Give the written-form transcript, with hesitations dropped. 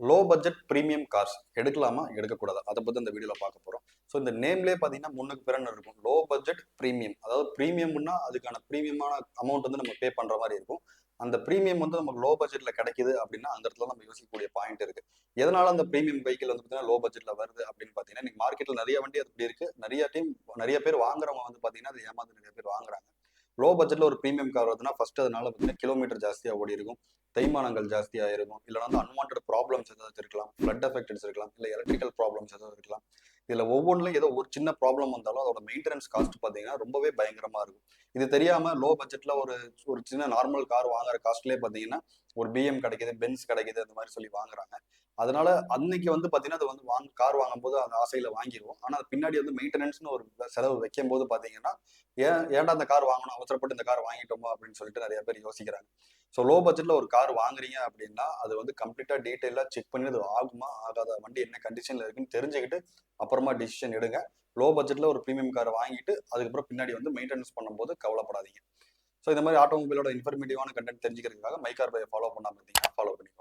Low budget premium cars எடுக்கலாமா எடுக்கக்கூடாதா அதை பற்றி இந்த வீடியோவில் பார்க்க போகிறோம். ஸோ இந்த நேம்லேயே பார்த்தீங்கன்னா முன்னுக்கு பிறன்னு இருக்கும் லோ பட்ஜெட் ப்ரீமியம். அதாவது ப்ரீமியம்னா அதுக்கான ப்ரீமியமான அமௌண்ட் வந்து நம்ம பே பண்ணுற மாதிரி இருக்கும். அந்த ப்ரீமியம் வந்து நமக்கு லோ பட்ஜெட்டில் கிடைக்குது அப்படின்னா அந்த இடத்துல நம்ம யோசிக்கக்கூடிய பாயிண்ட் இருக்கு. எதனால அந்த ப்ரீமியம் வெஹிக்கிள் வந்து பார்த்தீங்கன்னா லோ பட்ஜெட்டில் வருது அப்படின்னு பார்த்தீங்கன்னா நீங்கள் மார்க்கெட்டில் நிறைய வண்டி அது இப்படி இருக்கு. நிறைய பேர் வாங்குறவங்க வந்து பார்த்தீங்கன்னா அது ஏமாந்து நிறைய பேர் வாங்குறாங்க. லோ பட்ஜெட்ல ஒரு ப்ரீமியம் கார் வருதுன்னா ஃபர்ஸ்ட் அதனால பார்த்தீங்கன்னா கிலோமீட்டர் ஜாஸ்தியாக ஓடி இருக்கும், தேய்மானங்கள் ஜாஸ்தியாக இருக்கும், இல்லைனா வந்து அன்வான்ட் ப்ராப்ளம்ஸ் ஏதாவது இருக்கலாம், ஃப்ளட் எஃபெக்ட்ஸ் இருக்கலாம், இல்லை எலக்ட்ரிக்கல் ப்ராப்ளம்ஸ் ஏதாவது இருக்கலாம். இதில் ஒவ்வொன்றிலும் ஏதோ ஒரு சின்ன ப்ராப்ளம் வந்தாலும் அதோட மெயின்டெனன்ஸ் காஸ்ட் பார்த்தீங்கன்னா ரொம்பவே பயங்கரமாக இருக்கும். இது தெரியாமல் லோ பட்ஜெட்டில் ஒரு ஒரு சின்ன நார்மல் கார் வாங்குற காஸ்ட்லேயே பார்த்தீங்கன்னா ஒரு பிஎம் கிடைக்குது, பென்ஸ் கிடைக்குது, அந்த மாதிரி சொல்லி வாங்குறாங்க. அதனால அன்னைக்கு வந்து பார்த்தீங்கன்னா அது வந்து கார் வாங்கும்போது அந்த ஆசையில் வாங்கிடுவோம். ஆனால் பின்னாடி வந்து மெயின்டெனன்ஸ்னு ஒரு செலவு வைக்கும் போது பார்த்தீங்கன்னா ஏன்டா அந்த கார் வாங்கணும், அவசரப்பட்டு இந்த கார் வாங்கிட்டோமா அப்படின்னு சொல்லிட்டு நிறைய பேர் யோசிக்கிறாங்க. ஸோ லோ பட்ஜெட்ல ஒரு கார் வாங்குறீங்க அப்படின்னா அது வந்து கம்ப்ளீட்டா டீட்டெயிலாக செக் பண்ணி அது ஆகுமா ஆகாத, வண்டி என்ன கண்டிஷன்ல இருக்குன்னு தெரிஞ்சுக்கிட்டு அப்புறமா டிசிஷன் எடுங்க. லோ பட்ஜெட்ல ஒரு ப்ரீமியம் கார் வாங்கிட்டு அதுக்கப்புறம் பின்னாடி வந்து மெயின்டெனன்ஸ் பண்ணும்போது கவலைப்படாதீங்க. ஸோ இந்த மாதிரி ஆட்டோமொபைலோட இன்ஃபர்மேட்டிவான கண்டென்ட் தெரிஞ்சுக்கிறதுக்காக மைகார் பையை ஃபாலோ பண்ணாம இருந்தீங்கன்னா ஃபாலோ பண்ணி